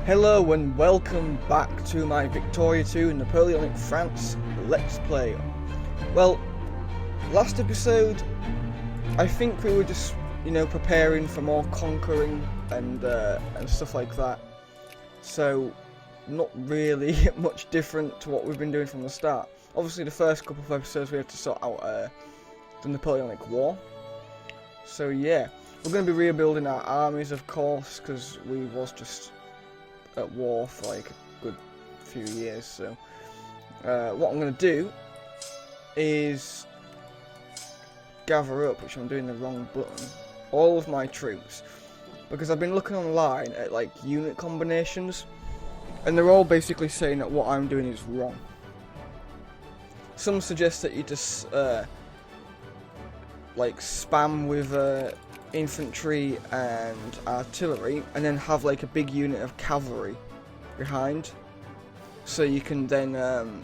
Hello and welcome back to my Victoria 2 Napoleonic France Let's Play. Well, last episode, I think we were just, preparing for more conquering and stuff like that. So, not really much different to what we've been doing from the start. Obviously, the first couple of episodes we had to sort out the Napoleonic War. So yeah, we're going to be rebuilding our armies, of course, because we was just at war for like a good few years. So what I'm going to do is gather up, which I'm doing the wrong button, all of my troops, because I've been looking online at like unit combinations, and they're all basically saying that what I'm doing is wrong. Some suggest that you just like spam with infantry and artillery, and then have like a big unit of cavalry behind, so you can then 1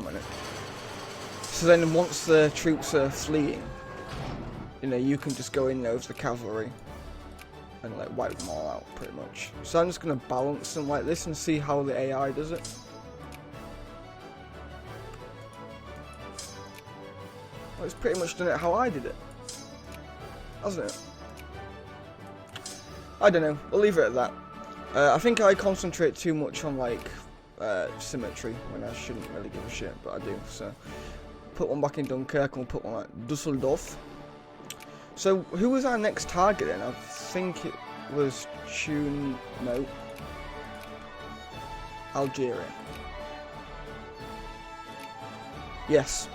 minute. So then once the troops are fleeing, you can just go in there with the cavalry and like wipe them all out pretty much. So I'm just gonna balance them like this and see how the AI does it. Well, it's pretty much done it how I did it, hasn't it? I don't know, we'll leave it at that. I think I concentrate too much on like symmetry when I shouldn't really give a shit, but I do. So put one back in Dunkirk and we'll put one at Dusseldorf. So who was our next target then? I think it was Algeria. Yes.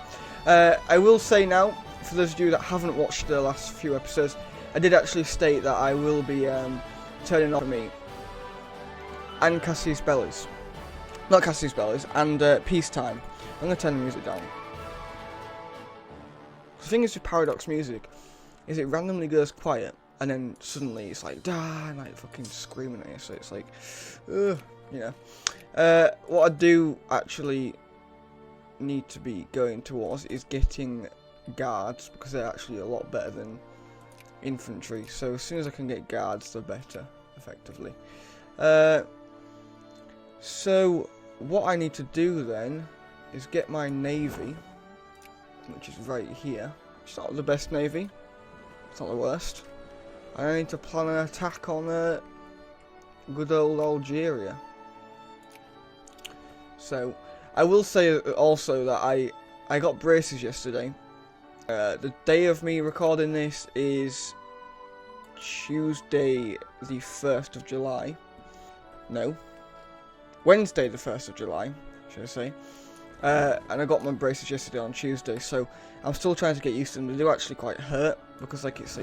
I will say now, for those of you that haven't watched the last few episodes, I did actually state that I will be turning off me and Cassius Belli's, not Cassius Belli's, and Peacetime. I'm going to turn the music down. The thing is with Paradox music, is it randomly goes quiet, and then suddenly it's like, and like fucking screaming at you, so it's like, what I do actually need to be going towards is getting guards, because they're actually a lot better than infantry. So as soon as I can get guards, the better, effectively. So what I need to do then is get my navy, which is right here. It's not the best navy, it's not the worst. And I need to plan an attack on good old Algeria. So I will say also that I got braces yesterday. The day of me recording this is Tuesday the 1st of July. No, Wednesday the 1st of July, should I say. And I got my braces yesterday on Tuesday, so I'm still trying to get used to them. They do actually quite hurt, because like it's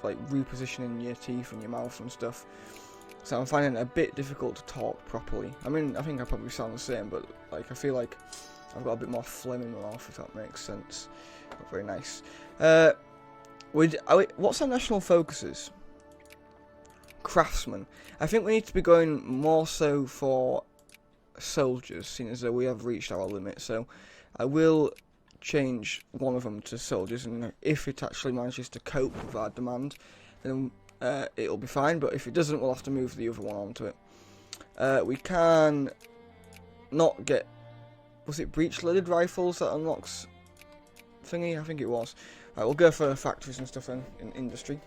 like repositioning your teeth and your mouth and stuff. So I'm finding it a bit difficult to talk properly. I mean, I think I probably sound the same, but like I feel like I've got a bit more phlegm in my mouth, if that makes sense. Not very nice. What's our national focuses? Craftsmen. I think we need to be going more so for soldiers, seeing as though we have reached our limit. So I will change one of them to soldiers, and if it actually manages to cope with our demand, then it'll be fine. But if it doesn't, we'll have to move the other one onto it. We can not get, was it breech-loaded rifles that unlocks thingy? I think it was. Right, we'll go for factories and stuff then, in industry.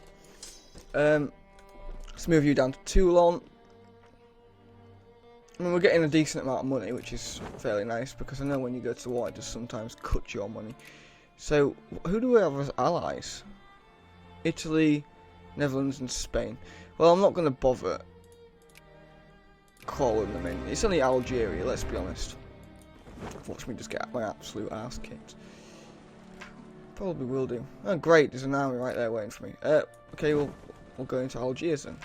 Let's move you down to Toulon. I mean, we're getting a decent amount of money, which is fairly nice, because I know when you go to war, it does sometimes cut your money. So, who do we have as allies? Italy, Netherlands and Spain. Well, I'm not going to bother calling them in. It's only Algeria, let's be honest. Watch me just get my absolute ass kicked. Probably will do. Oh great, there's an army right there waiting for me. Okay, we'll go into Algiers then.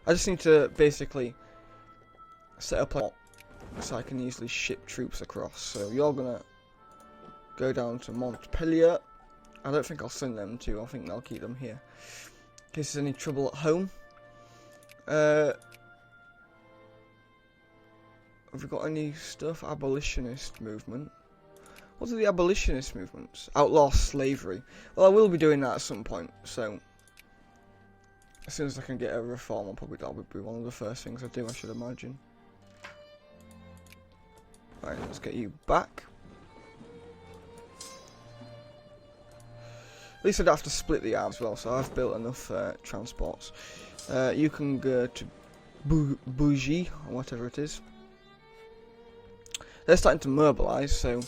I just need to basically set up a so I can easily ship troops across. So you're gonna go down to Montpellier. I don't think I'll send them to, I think I'll keep them here, in case there's any trouble at home. Have we got any stuff? Abolitionist movement. What are the abolitionist movements? Outlaw slavery. Well, I will be doing that at some point, so As soon as I can get a reform, that'll be one of the first things I do, I should imagine. Right, let's get you back. At least I don't have to split the arms as well, so I've built enough transports. You can go to Bougie, or whatever it is. They're starting to mobilise, so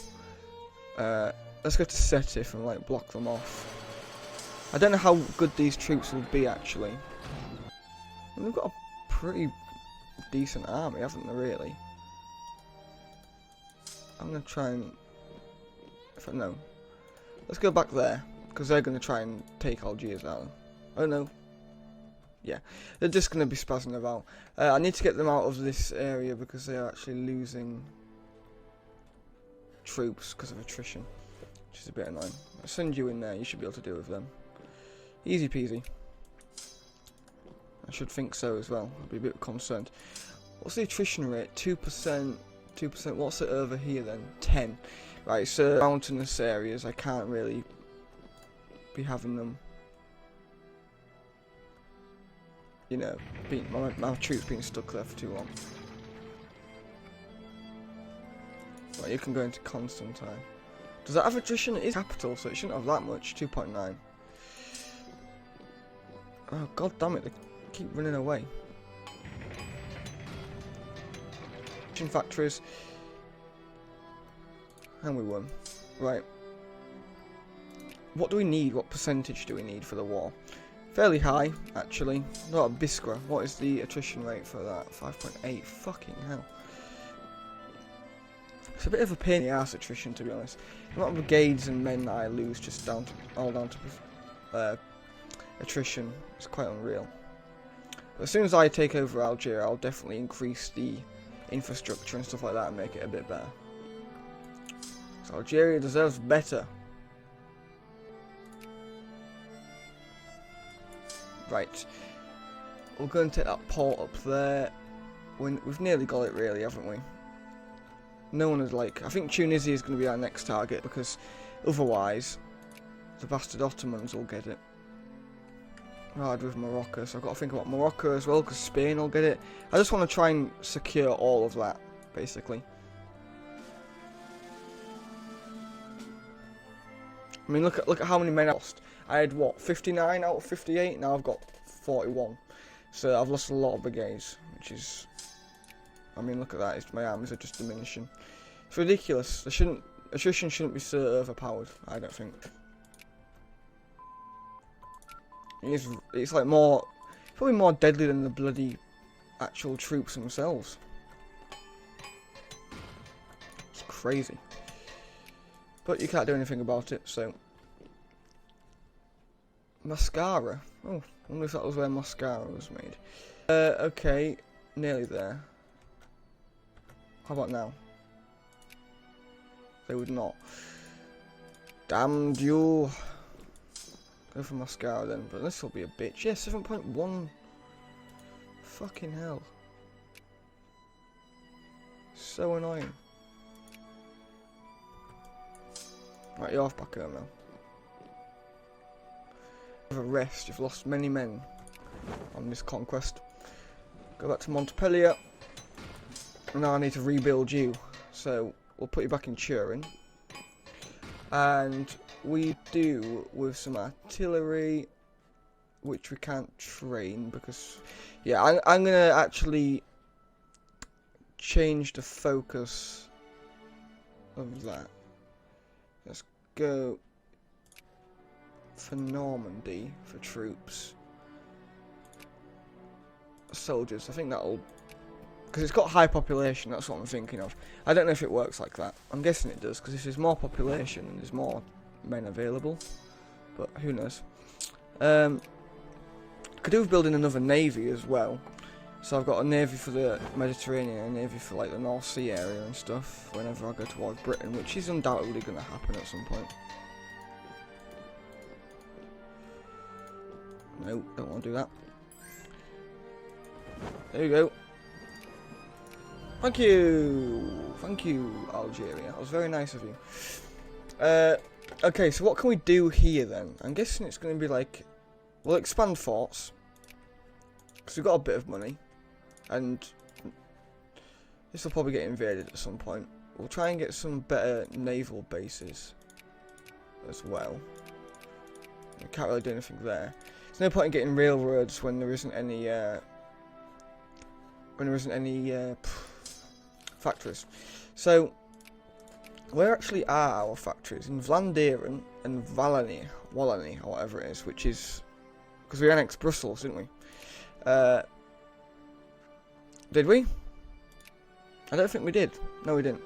let's go to Setif and like block them off. I don't know how good these troops will be actually. And they've got a pretty decent army, haven't they, really? I'm going to try and... no. Let's go back there, because they're going to try and take Algiers out. Oh no. Yeah, they're just going to be spazzing about. I need to get them out of this area because they are actually losing troops because of attrition, which is a bit annoying. I'll send you in there, you should be able to deal with them. Easy peasy. I should think so as well. I'd be a bit concerned. What's the attrition rate? 2%. 2%. What's it over here then? 10. Right, so mountainous areas, I can't really be having them. You know, my troops being stuck there for too long. Right, you can go into Constantine. Does that have attrition? It is capital, so it shouldn't have that much. 2.9. Oh god damn it! They keep running away. Factories, and we won. Right. What do we need? What percentage do we need for the war? Fairly high, actually. Not a Biskra. What is the attrition rate for that? 5.8. Fucking hell. It's a bit of a pain in the ass attrition, to be honest. A lot of brigades and men that I lose just all down to attrition. It's quite unreal. But as soon as I take over Algeria, I'll definitely increase the infrastructure and stuff like that and make it a bit better. So Algeria deserves better. Right. We're going to take that port up there. We've nearly got it really, haven't we? No one is like... I think Tunisia is going to be our next target because otherwise the bastard Ottomans will get it. Hard with Morocco, so I've got to think about Morocco as well because Spain will get it. I just want to try and secure all of that, basically. I mean, look at how many men I lost. I had what, 59 out of 58. Now I've got 41, so I've lost a lot of brigades, which is. I mean, look at that. My armies are just diminishing. It's ridiculous. Attrition shouldn't be so overpowered. I don't think. It's like probably more deadly than the bloody actual troops themselves. It's crazy. But you can't do anything about it, so. Mascara. Oh, I wonder if that was where mascara was made. Okay, nearly there. How about now? They would not. Damned you. Go for mascara then, but this will be a bitch. Yeah, 7.1. Fucking hell. So annoying. Right, you're off back home now. Have a rest. You've lost many men on this conquest. Go back to Montpellier. Now I need to rebuild you. So we'll put you back in Turin. And we do with some artillery, which we can't train because, yeah, I'm gonna actually change the focus of that. Let's go for Normandy for troops, soldiers. I think that'll, because it's got high population. That's what I'm thinking of. I don't know if it works like that. I'm guessing it does because if there's more population and there's more men available, but who knows. Could do with building another navy as well. So I've got a navy for the Mediterranean, a navy for like the North Sea area and stuff whenever I go towards Britain, which is undoubtedly going to happen at some point. No, don't want to do that. There you go. Thank you, Algeria. That was very nice of you. Okay, so what can we do here then? I'm guessing it's going to be like, we'll expand forts. because we've got a bit of money, and this will probably get invaded at some point. We'll try and get some better naval bases as well. We can't really do anything there. There's no point in getting railroads when there isn't any factories. So where actually are our factories? In Vlaanderen and Wallenie, or whatever it is, which is because we annexed Brussels, didn't we? Did we? I don't think we did. No, we didn't.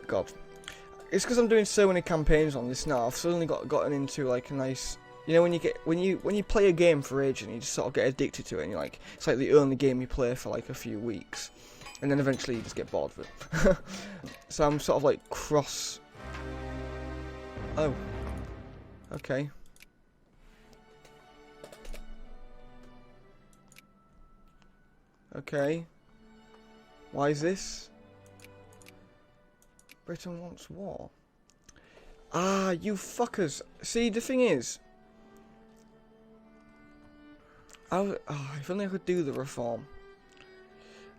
God, it's because I'm doing so many campaigns on this now. I've suddenly gotten into like a nice, you know, when you play a game for ages and you just sort of get addicted to it, and you're like, it's like the only game you play for like a few weeks, and then eventually you just get bored of it. So I'm sort of like cross. Oh, okay. Okay. Why is this? Britain wants war. Ah, you fuckers. See, the thing is, if only I could do the reform.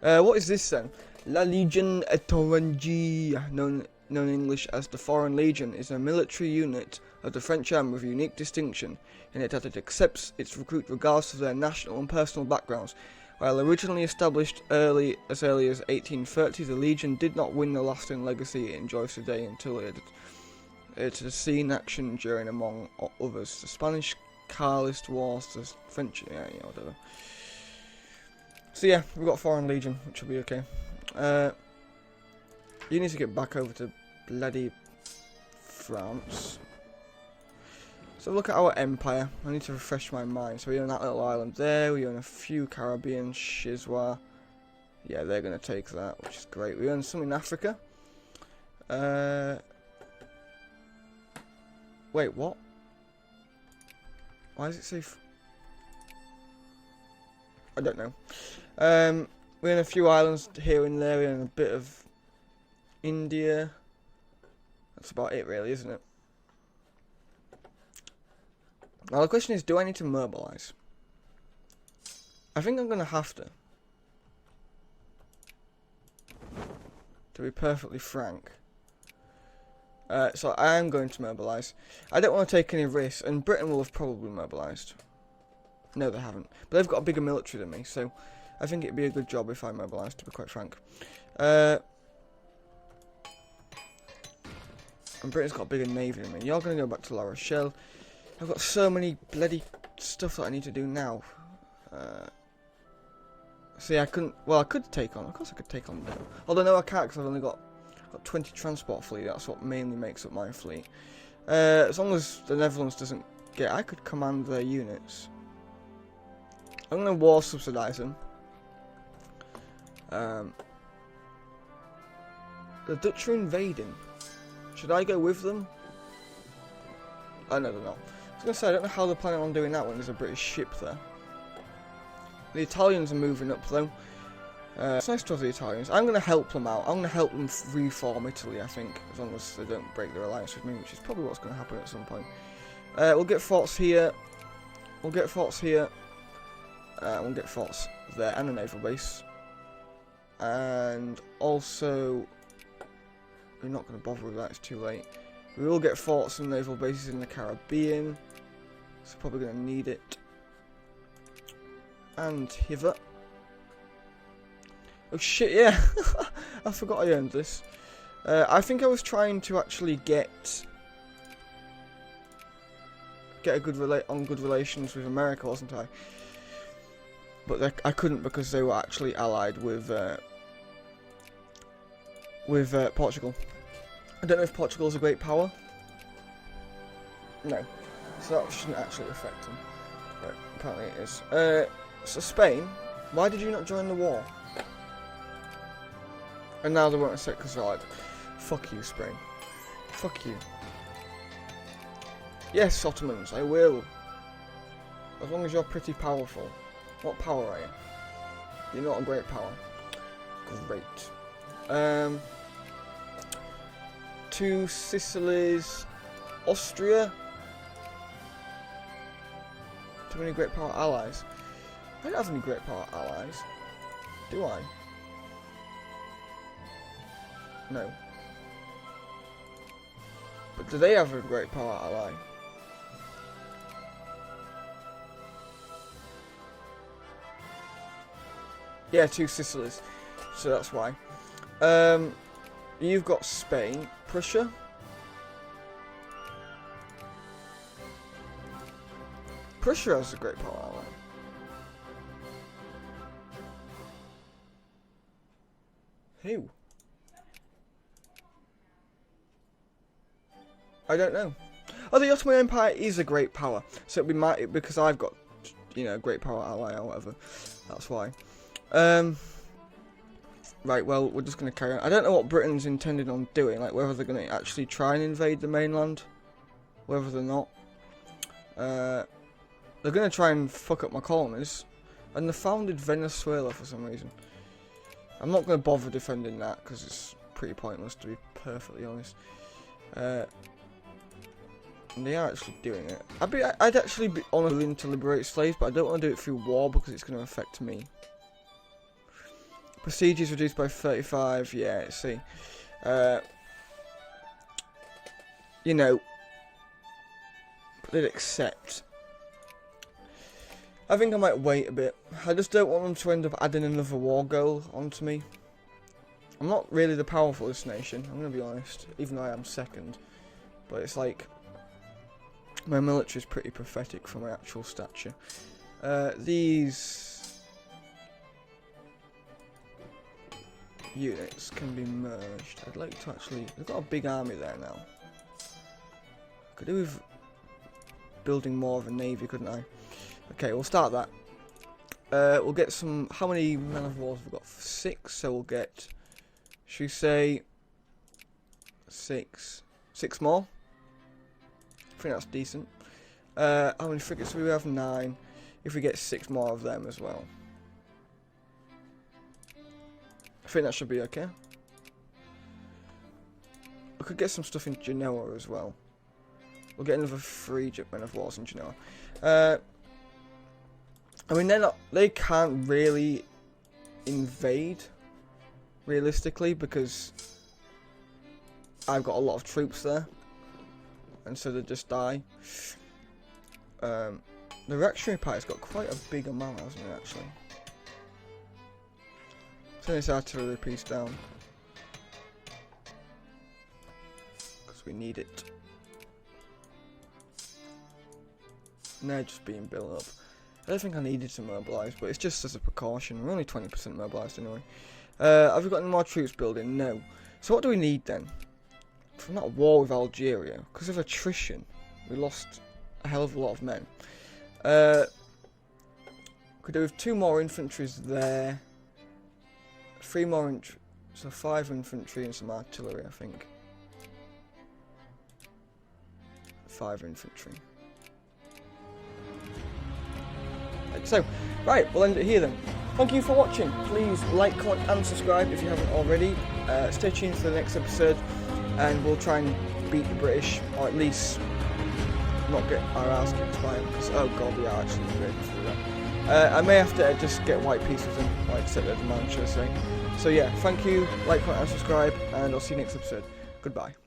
What is this then? La Legion Étrangère, known in English as the Foreign Legion, is a military unit of the French army with unique distinction in it that it accepts its recruit regardless of their national and personal backgrounds. While originally established as early as 1830, the Legion did not win the lasting legacy it enjoys today until it had seen action during, among others, the Spanish Carlist Wars, the French, whatever. So yeah, we've got Foreign Legion, which will be okay. You need to get back over to bloody France. So look at our empire. I need to refresh my mind. So we own that little island there. We own a few Caribbean, Shizwa. Yeah, they're going to take that, which is great. We own some in Africa. Wait, what? Why does it say... I don't know. We own a few islands here and there. We own a bit of India. That's about it, really, isn't it? Now the question is, do I need to mobilise? I think I'm going to have to. To be perfectly frank. So I am going to mobilise. I don't want to take any risks, and Britain will have probably mobilised. No, they haven't. But they've got a bigger military than me, so I think it'd be a good job if I mobilised, to be quite frank. And Britain's got a bigger navy than me. You're going to go back to La Rochelle. I've got so many bloody stuff that I need to do now. See, I couldn't... Well, I could take on... Of course I could take on them. Although, no, I can't, because I've only got 20 transport fleet. That's what mainly makes up my fleet. As long as the Netherlands doesn't get... I could command their units. I'm going to war subsidise them. The Dutch are invading. Should I go with them? Oh, no, they're not. I was going to say, I don't know how they're planning on doing that when there's a British ship there. The Italians are moving up, though. It's nice to have the Italians. I'm going to help them out. I'm going to help them reform Italy, I think, as long as they don't break their alliance with me, which is probably what's going to happen at some point. We'll get forts here. We'll get forts here. We'll get forts there, and a naval base. And also... We're not going to bother with that, it's too late. We will get forts and naval bases in the Caribbean. So probably going to need it. And hither. Oh shit, yeah! I forgot I owned this. I think I was trying to actually get a good relations with America, wasn't I? But I couldn't because they were actually allied with Portugal. I don't know if Portugal's a great power. No. So that shouldn't actually affect them. But apparently it is. So Spain, why did you not join the war? And now they won't accept because they're like, fuck you, Spain. Fuck you. Yes, Ottomans, I will. As long as you're pretty powerful. What power are you? You're not a great power. Great. Two Sicilies. Austria. Too many great power allies. I don't have any great power allies. Do I? No. But do they have a great power ally? Yeah, 2 Sicilies. So that's why. You've got Spain. Prussia. Prussia has a great power ally. Who? I don't know. Oh, the Ottoman Empire is a great power. So it'd be because I've got, you know, a great power ally or whatever. That's why. Right, well, we're just going to carry on. I don't know what Britain's intending on doing, like whether they're going to actually try and invade the mainland, whether they're not. They're going to try and fuck up my colonies, and they founded Venezuela for some reason. I'm not going to bother defending that, because it's pretty pointless, to be perfectly honest. And they are actually doing it. I'd actually be willing to liberate slaves, but I don't want to do it through war, because it's going to affect me. Prestige is reduced by 35, yeah, see. You know, they'd accept. I think I might wait a bit. I just don't want them to end up adding another war goal onto me. I'm not really the powerfulest nation, I'm going to be honest, even though I am second. But it's like, my military is pretty pathetic for my actual stature. These units can be merged. I'd like to actually... They've got a big army there now. Could do with building more of a navy, couldn't I? Okay, we'll start that. We'll get some... How many men of war have we got? 6, so we'll get... Should we say... 6 more? I think that's decent. How many frigates do we have? 9. If we get 6 more of them as well. I think that should be okay. We could get some stuff in Genoa as well. We'll get another 3 men of wars in Genoa. I mean, they can't really invade, realistically, because I've got a lot of troops there. And so they just die. The reactionary party's got quite a big amount, hasn't it, actually? Send this artillery piece down. Because we need it. And they're just being built up. I don't think I needed to mobilise, but it's just as a precaution. We're only 20% mobilised anyway. Have we got any more troops building? No. So what do we need then? From that war with Algeria, because of attrition, we lost a hell of a lot of men. Could do with 2 more infantries there. 3 more so 5 infantry and some artillery, I think. 5 infantry. Like so. Right, we'll end it here then. Thank you for watching. Please like, comment and subscribe if you haven't already. Stay tuned for the next episode, and we'll try and beat the British, or at least not get our ass kicked by them, because oh god, we are actually ready for that. I may have to just get white peace with them, like set their demand, should I say. So yeah, thank you, like, comment and subscribe, and I'll see you next episode. Goodbye.